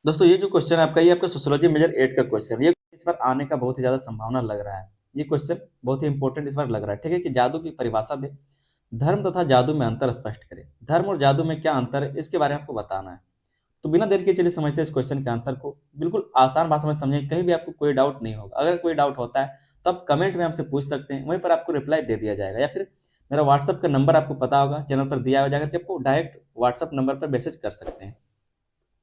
दोस्तों ये जो क्वेश्चन है आपका, ये आपका सोशियोलॉजी मेजर 8 का क्वेश्चन, ये इस बार आने का बहुत ही ज़्यादा संभावना लग रहा है। ये क्वेश्चन बहुत ही इंपॉर्टेंट इस बार लग रहा है, ठीक है? कि जादू की परिभाषा दे, धर्म तथा जादू में अंतर स्पष्ट करें। धर्म और जादू में क्या अंतर है, इसके बारे में आपको बताना है। तो बिना देर के चलिए समझते हैं इस क्वेश्चन के आंसर को। बिल्कुल आसान भाषा में समझें, कहीं भी आपको कोई डाउट नहीं होगा। अगर कोई डाउट होता है तो आप कमेंट में हमसे पूछ सकते हैं, वहीं पर आपको रिप्लाई दे दिया जाएगा, या फिर मेरा व्हाट्सअप का नंबर आपको पता होगा, चैनल पर दिया हुआ, जाकर के आपको डायरेक्ट व्हाट्सअप नंबर पर मैसेज कर सकते हैं।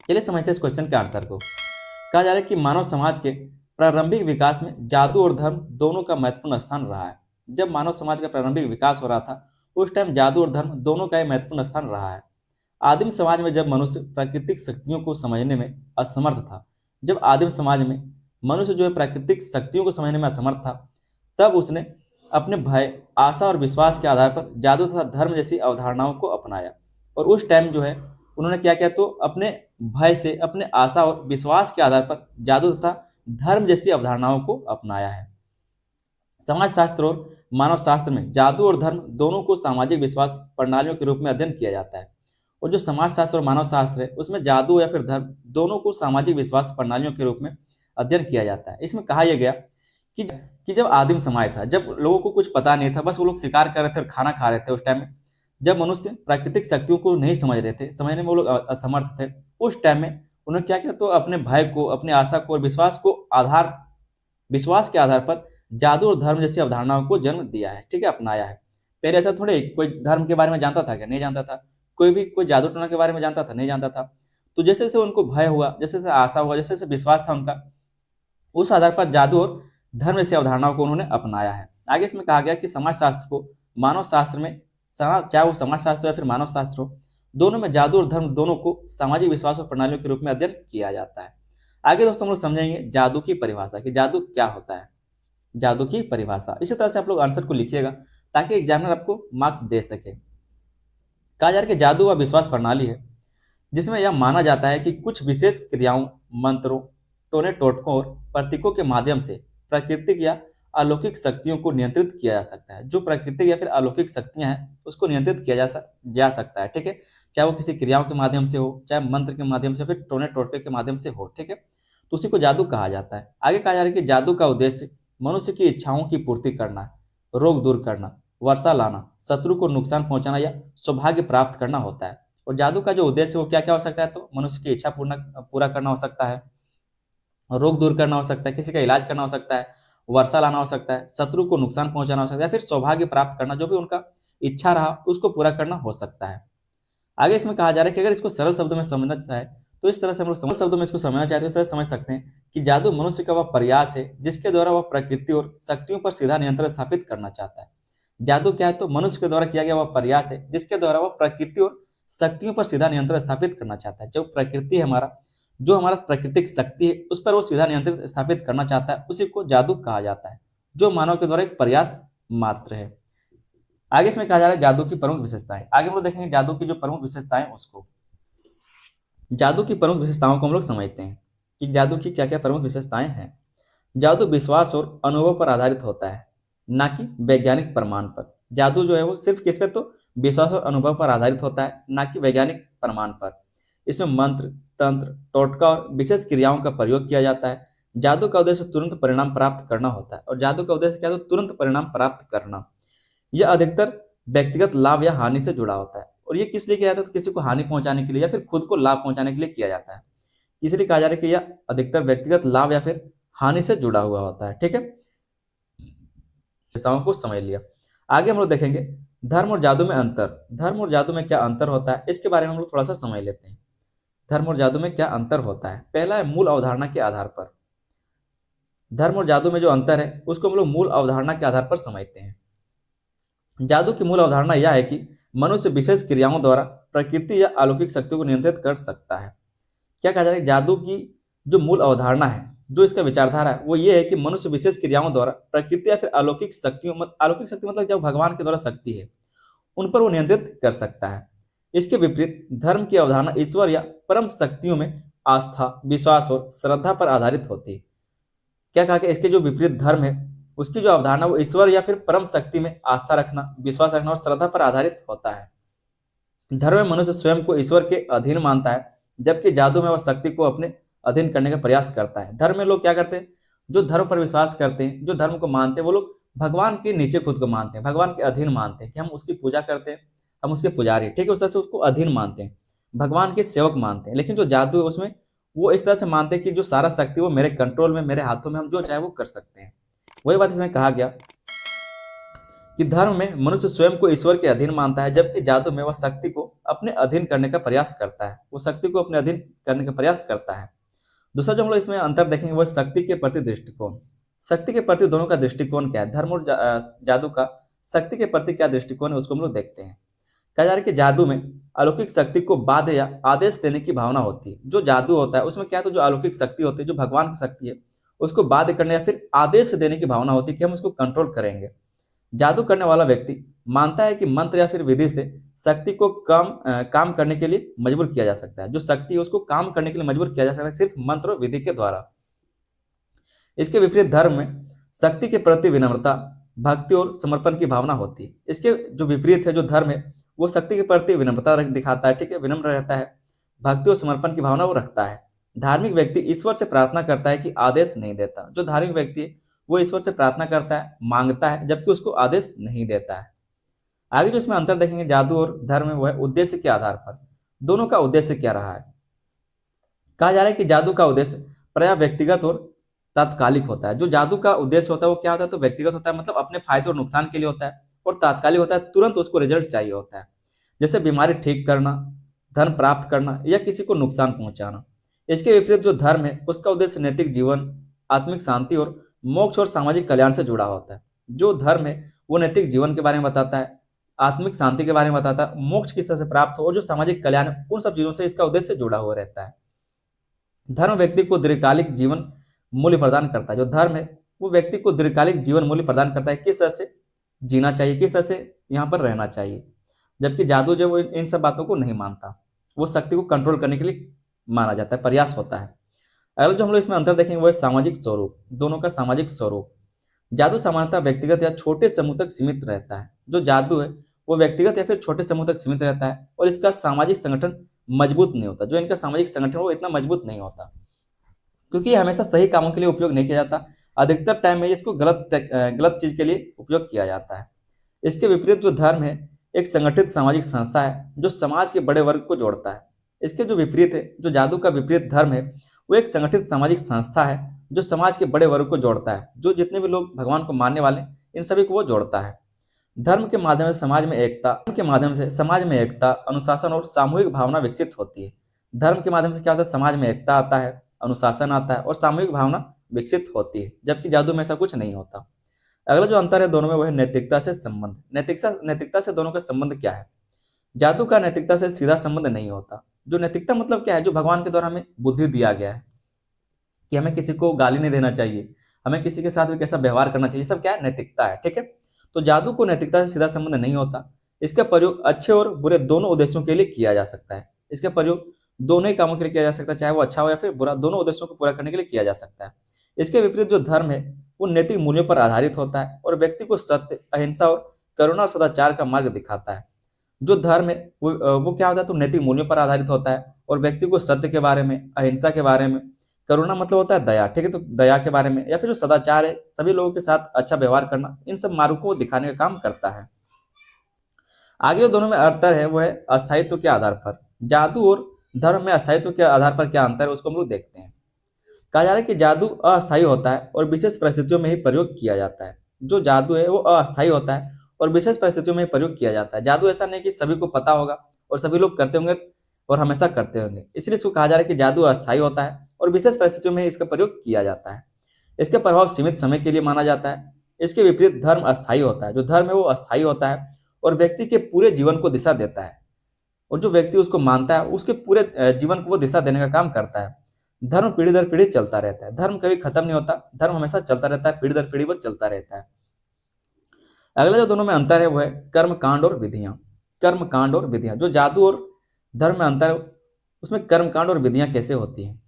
चलिए समझते हैं इस क्वेश्चन के आंसर को। कहा जा रहा है कि मानव समाज के प्रारंभिक विकास में जादू और धर्म दोनों का महत्वपूर्ण स्थान रहा है। जब मानव समाज का प्रारंभिक विकास हो रहा था, उस टाइम जादू और धर्म दोनों का एक महत्वपूर्ण स्थान रहा है। आदिम समाज में जब मनुष्य प्राकृतिक शक्तियों को समझने में असमर्थ था, जब आदिम समाज में मनुष्य जो है प्राकृतिक शक्तियों को समझने में असमर्थ था, तब उसने अपने भय, आशा और विश्वास के आधार पर जादू तथा धर्म जैसी अवधारणाओं को अपनाया। और उस टाइम जो है उन्होंने क्या किया, तो अपने भय से, अपने आशा और विश्वास के आधार पर जादू तथा धर्म जैसी अवधारणाओं को अपनाया है। समाजशास्त्र और मानव शास्त्र में जादू और धर्म दोनों को सामाजिक विश्वास प्रणालियों के रूप में अध्ययन किया जाता है। और जो समाजशास्त्र और मानव शास्त्र है, उसमें जादू या फिर धर्म दोनों को सामाजिक विश्वास प्रणालियों के रूप में अध्ययन किया जाता है। इसमें कहा यह गया कि जब आदिम समाज था, जब लोगों को कुछ पता नहीं था, बस वो लोग शिकार कर रहे थे और खाना खा रहे थे, उस टाइम में जब मनुष्य प्राकृतिक शक्तियों को नहीं समझ रहे थे, समझने में वो लोग असमर्थ थे, उस टाइम में उन्होंने क्या किया, तो अपने भय को, अपनी आशा को और विश्वास के आधार पर जादू और धर्म जैसी अवधारणाओं को जन्म दिया है, ठीक है, अपनाया है। पहले ऐसा थोड़े है कि कोई धर्म के बारे में जानता था क्या? नहीं जानता था। कोई जादू टोना के बारे में जानता था? नहीं जानता था। तो जैसे जैसे उनको भय हुआ, जैसे जैसे आशा हुआ, जैसे जैसे विश्वास था उनका, उस आधार पर जादू और धर्म जैसी अवधारणाओं को उन्होंने अपनाया है। आगे इसमें कहा गया कि समाज शास्त्र को मानव शास्त्र में, चाहे वो समाज शास्त्र या फिर मानव शास्त्र हो, दोनों में जादू और धर्म दोनों को सामाजिक विश्वास और प्रणालियों के रूप में अध्ययन किया जाता है। आगे दोस्तों हम लोग समझेंगे जादू की परिभाषा, कि जादू क्या होता है, जादू की परिभाषा। इसी तरह से आप लोग आंसर को लिखिएगा ताकि एग्जामिनर आपको मार्क्स दे सके। कहा जा रहा है कि जादू वह विश्वास प्रणाली है जिसमें यह माना जाता है कि कुछ विशेष क्रियाओं, मंत्रों, टोने टोटकों और प्रतीकों के माध्यम से प्राकृतिक या अलौकिक शक्तियों को नियंत्रित किया जा सकता है। जो प्राकृतिक या फिर अलौकिक शक्तियां हैं, उसको नियंत्रित किया जा सकता है, ठीक है? चाहे वो किसी क्रियाओं के माध्यम से हो, चाहे मंत्र के माध्यम से, फिर टोने टोटके के माध्यम से हो, ठीक है? तो उसी को जादू कहा जाता है। आगे कहा जा रहा है कि जादू का उद्देश्य मनुष्य की इच्छाओं की पूर्ति करना, रोग दूर करना, वर्षा लाना, शत्रु को नुकसान पहुंचाना या सौभाग्य प्राप्त करना होता है। और जादू का जो उद्देश्य है वो क्या क्या हो सकता है, तो मनुष्य की इच्छा पूरा करना हो सकता है, रोग दूर करना हो सकता है, किसी का इलाज करना हो सकता है, वर्षा लाना हो सकता है, शत्रु को नुकसान पहुंचाना हो सकता है, या फिर सौभाग्य प्राप्त करना, जो भी उनका इच्छा रहा उसको पूरा करना हो सकता है। आगे इसमें कहा जा रहा है कि अगर इसको सरल शब्दों में समझना चाहे तो इस तरह से हम लोग सरल शब्दों में इसको समझना चाहते हैं, इस तरह से समझ सकते हैं कि जादू मनुष्य का वह प्रयास है जिसके द्वारा वह प्रकृति और शक्तियों पर सीधा नियंत्रण स्थापित करना चाहता है। जादू क्या है, तो मनुष्य के द्वारा किया गया वह प्रयास है जिसके द्वारा वह प्रकृति और शक्तियों पर सीधा नियंत्रण स्थापित करना चाहता है। जो प्रकृति है हमारा, जो हमारा प्राकृतिक शक्ति है, उस पर वो सीधा नियंत्रण स्थापित करना चाहता है, उसी को जादू कहा जाता है, जो मानव के द्वारा एक प्रयास मात्र है। आगे इसमें कहा जा रहा है जादू की प्रमुख विशेषताएं। आगे हम लोग देखेंगे जादू की जो प्रमुख विशेषताएं, उसको, जादू की प्रमुख विशेषताओं को हम लोग समझते हैं कि जादू की क्या क्या प्रमुख विशेषताएं हैं। जादू विश्वास और अनुभव पर आधारित होता है, ना कि वैज्ञानिक प्रमाण पर। जादू जो है वो सिर्फ किस पे, तो विश्वास और अनुभव पर आधारित होता है, ना कि वैज्ञानिक प्रमाण पर। इसमें मंत्र, तंत्र, टोटका और विशेष क्रियाओं का प्रयोग किया जाता है। जादू का उद्देश्य तुरंत परिणाम प्राप्त करना होता है, और जादू का उद्देश्य क्या है, तो तुरंत परिणाम प्राप्त करना। यह अधिकतर व्यक्तिगत लाभ या हानि से जुड़ा होता है। और ये किस लिए किया जाता है, तो किसी को हानि पहुंचाने के लिए या फिर खुद को लाभ पहुंचाने के लिए किया जाता है। इसलिए कहा जा रहा है कि यह अधिकतर व्यक्तिगत लाभ या फिर हानि से जुड़ा हुआ होता है, ठीक है? विशेषताओं को समझ लिया। आगे हम लोग देखेंगे धर्म और जादू में अंतर। धर्म और जादू में क्या अंतर होता है, इसके बारे में हम लोग थोड़ा सा समझ लेते हैं। धर्म और जादू में क्या अंतर होता है। पहला है मूल अवधारणा के आधार पर। धर्म और जादू में जो अंतर है उसको हम लोग मूल अवधारणा के आधार पर समझते हैं। जादू की मूल अवधारणा यह है कि मनुष्य विशेष क्रियाओं द्वारा प्रकृति या अलौकिक शक्तियों को नियंत्रित कर सकता है। क्या कहा जा रहा है, जादू की जो मूल अवधारणा है, जो इसका विचारधारा है, वो ये है कि मनुष्य विशेष क्रियाओं द्वारा प्रकृति या फिर अलौकिक शक्तियों, अलौकिक शक्ति मतलब जो भगवान के द्वारा शक्ति है, उन पर वो नियंत्रित कर सकता है। इसके विपरीत धर्म की अवधारणा ईश्वर या परम शक्तियों में आस्था, विश्वास और श्रद्धा पर आधारित होती है। क्या कहा कि इसके जो विपरीत धर्म है, उसकी जो अवधारणा वो ईश्वर या फिर परम शक्ति में आस्था रखना, विश्वास रखना और श्रद्धा पर आधारित होता है। धर्म में मनुष्य स्वयं को ईश्वर के अधीन मानता है, जबकि जादू में वह शक्ति को अपने अधीन करने का प्रयास करता है। धर्म में लोग क्या करते हैं, जो धर्म पर विश्वास करते हैं, जो धर्म को मानते हैं, वो लोग भगवान के नीचे खुद को मानते हैं, भगवान के अधीन मानते हैं कि हम उसकी पूजा करते हैं, हम उसके पुजारी, ठीक है, उस तरह से उसको अधीन मानते हैं, भगवान के सेवक मानते हैं। लेकिन जो जादू है उसमें वो इस तरह से मानते हैं कि जो सारा शक्ति वो मेरे कंट्रोल में, मेरे हाथों में, हम जो चाहे वो कर सकते हैं। वही बात इसमें कहा गया कि धर्म में मनुष्य स्वयं को ईश्वर के अधीन मानता है, जबकि जादू में वह शक्ति को अपने अधीन करने का प्रयास करता है, वो शक्ति को अपने अधीन करने का प्रयास करता है। दूसरा जो हम लोग इसमें अंतर देखेंगे वो शक्ति के प्रति दृष्टिकोण। शक्ति के प्रति दोनों का दृष्टिकोण क्या है, धर्म और जादू का शक्ति के प्रति क्या दृष्टिकोण है, उसको हम लोग देखते हैं। कहा जा रहा है कि जादू में अलौकिक शक्ति को बाध्य या आदेश देने की भावना होती है। जो जादू होता है उसमें क्या है, तो जो अलौकिक शक्ति होती है, जो भगवान की शक्ति है, उसको बाध्य करने या फिर आदेश देने की भावना होती है कि हम उसको कंट्रोल करेंगे। जादू करने वाला व्यक्ति मानता है कि मंत्र या फिर विधि से शक्ति को काम करने के लिए मजबूर किया जा सकता है। जो शक्ति है उसको काम करने के लिए मजबूर किया जा सकता है सिर्फ मंत्र और विधि के द्वारा। इसके विपरीत धर्म में शक्ति के प्रति विनम्रता, भक्ति और समर्पण की भावना होती है। इसके जो विपरीत है, जो धर्म है, वो शक्ति के प्रति विनम्रता दिखाता है, ठीक है, विनम्र रहता है, भक्ति और समर्पण की भावना वो रखता है। धार्मिक व्यक्ति ईश्वर से प्रार्थना करता है कि आदेश नहीं देता। जो धार्मिक व्यक्ति है वो ईश्वर से प्रार्थना करता है, मांगता है, जबकि उसको आदेश नहीं देता है। आगे जो इसमें अंतर देखेंगे जादू और धर्म में, वो है उद्देश्य के आधार पर। दोनों का उद्देश्य क्या रहा है। कहा जा रहा है कि जादू का उद्देश्य प्रायः व्यक्तिगत और तात्कालिक होता है। जो जादू का उद्देश्य होता है वो क्या होता है, तो व्यक्तिगत होता है, मतलब अपने फायदे और नुकसान के लिए होता है, और तात्कालिक होता है, तुरंत उसको रिजल्ट चाहिए होता है, जैसे बीमारी ठीक करना, धन प्राप्त करना या किसी को नुकसान पहुंचाना। इसके विपरीत जो धर्म है उसका उद्देश्य नैतिक जीवन, आत्मिक शांति और मोक्ष और सामाजिक कल्याण से जुड़ा होता है। जो धर्म है वो नैतिक जीवन के बारे में बताता है, आत्मिक शांति के बारे में बताता है, मोक्ष किस तरह से प्राप्त हो, और जो सामाजिक कल्याण है, उन सब चीजों से इसका उद्देश्य जुड़ा हुआ रहता है। धर्म व्यक्ति को दीर्घकालिक जीवन मूल्य प्रदान करता है। जो धर्म है वो व्यक्ति को दीर्घकालिक जीवन मूल्य प्रदान करता है, किस तरह से जीना चाहिए, किस तरह से यहाँ पर रहना चाहिए। जबकि जादू जो वो इन सब बातों को नहीं मानता, वो शक्ति को कंट्रोल करने के लिए माना जाता है, प्रयास होता है। अगला जो हम लोग इसमें अंतर देखेंगे वो है सामाजिक स्वरूप। दोनों का सामाजिक स्वरूप। जादू सामान्यतः व्यक्तिगत या छोटे समूह तक सीमित रहता है। जो जादू है वो व्यक्तिगत या फिर छोटे समूह तक सीमित रहता है, और इसका सामाजिक संगठन मजबूत नहीं होता। जो इनका सामाजिक संगठन वो इतना मजबूत नहीं होता, क्योंकि ये हमेशा सही कामों के लिए उपयोग नहीं किया जाता। अधिकतर टाइम में इसको गलत चीज के लिए उपयोग किया जाता है। इसके विपरीत जो धर्म है एक संगठित सामाजिक संस्था है जो समाज के बड़े वर्ग को जोड़ता है। इसके जो विपरीत है, जो जादू का विपरीत धर्म है, वो एक संगठित सामाजिक संस्था है जो समाज के बड़े वर्ग को जोड़ता है। जो जितने भी लोग भगवान को मानने वाले इन सभी को वो जोड़ता है। धर्म के माध्यम से समाज में एकता, अनुशासन और सामूहिक भावना विकसित होती है। धर्म के माध्यम से क्या होता है, समाज में एकता आता है, अनुशासन आता है और सामूहिक भावना विकसित होती है, जबकि जादू में ऐसा कुछ नहीं होता। अगला जो अंतर है दोनों में वो है नैतिकता से संबंध। नैतिकता से दोनों का संबंध क्या है। जादू का नैतिकता से सीधा संबंध नहीं होता। जो नैतिकता मतलब क्या है, जो भगवान के द्वारा हमें बुद्धि दिया गया है कि हमें किसी को गाली नहीं देना चाहिए, हमें किसी के साथ भी कैसा व्यवहार करना चाहिए, सब क्या है, नैतिकता है, ठीक है। तो जादू को नैतिकता से सीधा संबंध नहीं होता। इसका प्रयोग अच्छे और बुरे दोनों उद्देश्यों के लिए किया जा सकता है। इसका प्रयोग दोनों ही कामों के लिए किया जा सकता है, चाहे वो अच्छा हो या फिर बुरा, दोनों उद्देश्यों को पूरा करने के लिए किया जा सकता है। इसके विपरीत जो धर्म है वो नैतिक मूल्यों पर आधारित होता है और व्यक्ति को सत्य, अहिंसा और करुणा और सदाचार का मार्ग दिखाता है। जो धर्म है वो क्या होता है, तो नैतिक मूल्यों पर आधारित होता है और व्यक्ति को सत्य के बारे में, अहिंसा के बारे में, करुणा मतलब होता है दया, ठीक है, तो दया के बारे में, या फिर जो सदाचार है, सभी लोगों के साथ अच्छा व्यवहार करना, इन सब मार्गों को दिखाने का काम करता है। आगे जो दोनों में अंतर है वो है अस्थायित्व के आधार पर। जादू और धर्म में अस्थायित्व के आधार पर क्या अंतर है उसको हम लोग देखते हैं। कहा जा रहा है कि जादू अस्थायी होता है और विशेष परिस्थितियों में ही प्रयोग किया जाता है। जो जादू है वो अस्थायी होता है और विशेष परिस्थितियों में ही प्रयोग किया जाता है। जादू ऐसा नहीं कि सभी को पता होगा और सभी लोग करते होंगे और हमेशा करते होंगे, इसलिए इसको कहा जा रहा है कि जादू अस्थायी होता है और विशेष परिस्थितियों में इसका प्रयोग किया जाता है। इसका प्रभाव सीमित समय के लिए माना जाता है। इसके विपरीत धर्म अस्थायी होता है। जो धर्म है वो अस्थायी होता है और व्यक्ति के पूरे जीवन को दिशा देता है, और जो व्यक्ति उसको मानता है उसके पूरे जीवन को वो दिशा देने का काम करता है। धर्म पीढ़ी दर पीढ़ी चलता रहता है। धर्म कभी खत्म नहीं होता, धर्म हमेशा चलता रहता है, पीढ़ी दर पीढ़ी वो चलता रहता है। अगला जो दोनों में अंतर है वो है कर्म कांड और विधियां। कर्म कांड और विधियां। जो जादू और धर्म में अंतर है उसमें कर्म कांड और विधियां कैसे होती हैं।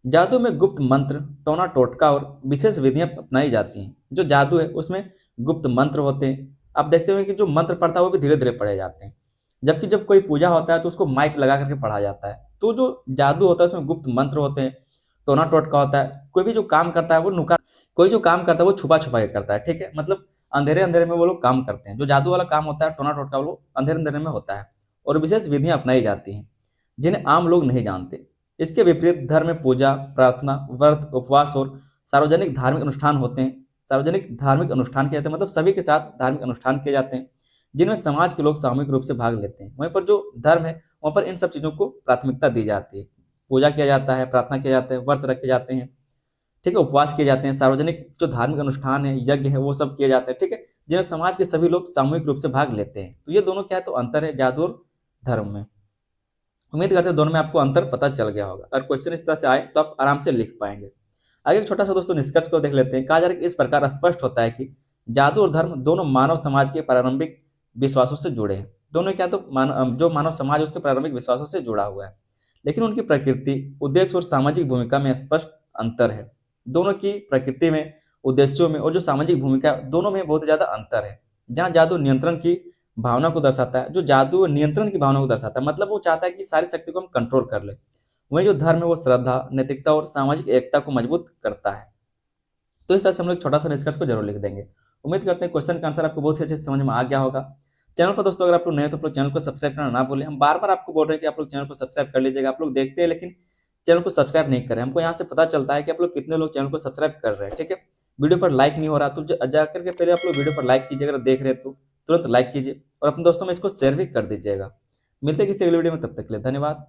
जादू में गुप्त मंत्र, टोना टोटका और विशेष विधियां अपनाई जाती हैं। जो जादू है उसमें गुप्त मंत्र होते हैं। आप देखते होंगे कि जो मंत्र पढ़ता है वो भी धीरे धीरे पढ़े जाते हैं, जबकि जब कोई पूजा होता है तो उसको माइक लगा करके पढ़ा जाता है। तो जो जादू होता है उसमें गुप्त मंत्र होते हैं, टोना टोटका होता है, कोई भी जो काम करता है वो नुका कोई जो काम करता है वो छुपा छुपा के करता है, ठीक है, मतलब अंधेरे अंधेरे में वो लोग काम करते हैं। जो जादू वाला काम होता है टोना टोटका वो अंधेरे अंधेरे में होता है और विशेष विधियां अपनाई जाती हैं जिन्हें आम लोग नहीं जानते। इसके विपरीत धर्म में पूजा, प्रार्थना, व्रत, उपवास और सार्वजनिक धार्मिक अनुष्ठान होते हैं। सार्वजनिक धार्मिक अनुष्ठान किए जाते हैं मतलब सभी के साथ धार्मिक अनुष्ठान किए जाते हैं जिनमें समाज के लोग सामूहिक रूप से भाग लेते हैं। वहीं पर जो धर्म है वहाँ पर इन सब चीज़ों को प्राथमिकता दी जाती है। पूजा किया जाता है, प्रार्थना किया जाता है, व्रत रखे जाते हैं, ठीक है, उपवास किए जाते हैं, सार्वजनिक जो धार्मिक अनुष्ठान है, यज्ञ है, वो सब किए जाते हैं, ठीक है, जिनमें समाज के सभी लोग सामूहिक रूप से भाग लेते हैं। तो ये दोनों क्या है, तो अंतर है जादू और धर्म में। उम्मीद करते हैं दोनों में आपको अंतर पता चल गया होगा। अगर क्वेश्चन इस तरह से आए तो आप आराम से लिख पाएंगे। आगे एक छोटा सा दोस्तों निष्कर्ष को देख लेते हैं। कहा जा रहा है कि इस प्रकार स्पष्ट होता है कि जादू और धर्म दोनों मानव समाज के प्रारंभिक विश्वासों से जुड़े हैं। दोनों क्या तो जो मानव समाज है उसके प्रारंभिक विश्वासों से जुड़ा हुआ है, लेकिन उनकी प्रकृति, उद्देश्य और सामाजिक भूमिका में स्पष्ट अंतर है। दोनों की प्रकृति में, उद्देश्यों में और जो सामाजिक भूमिका दोनों में बहुत ज्यादा अंतर है। जहाँ जादू नियंत्रण की भावना को दर्शाता है, जो जादू नियंत्रण की भावना को दर्शाता है, मतलब वो चाहता है कि सारी शक्ति को हम कंट्रोल कर ले। वहीं जो धर्म है वो श्रद्धा, नैतिकता और सामाजिक एकता को मजबूत करता है। तो इस तरह से हम लोग छोटा सा निष्कर्ष को जरूर लिख देंगे। उम्मीद करते हैं क्वेश्चन का आंसर आपको बहुत ही अच्छे से समझ में आ गया होगा। चैनल पर दोस्तों अगर आप लोग नए तो आप लोग चैनल को सब्सक्राइब करना ना भूलें। हम बार बार आपको बोल रहे हैं कि आप लोग चैनल को सब्सक्राइब कर लीजिएगा। आप लोग देखते हैं लेकिन चैनल को सब्सक्राइब नहीं कर रहे हैं। हमको यहाँ से पता चलता है कि आप लोग कितने लोग चैनल को सब्सक्राइब कर रहे हैं, ठीक है। वीडियो पर लाइक नहीं हो रहा तो जाकर के पहले आप लोग वीडियो पर लाइक कीजिए, अगर देख रहे हैं तो तुरंत लाइक कीजिए और अपने दोस्तों में इसको शेयर भी कर दीजिएगा। मिलते हैं किसी अगले वीडियो में, तब तक के लिए धन्यवाद।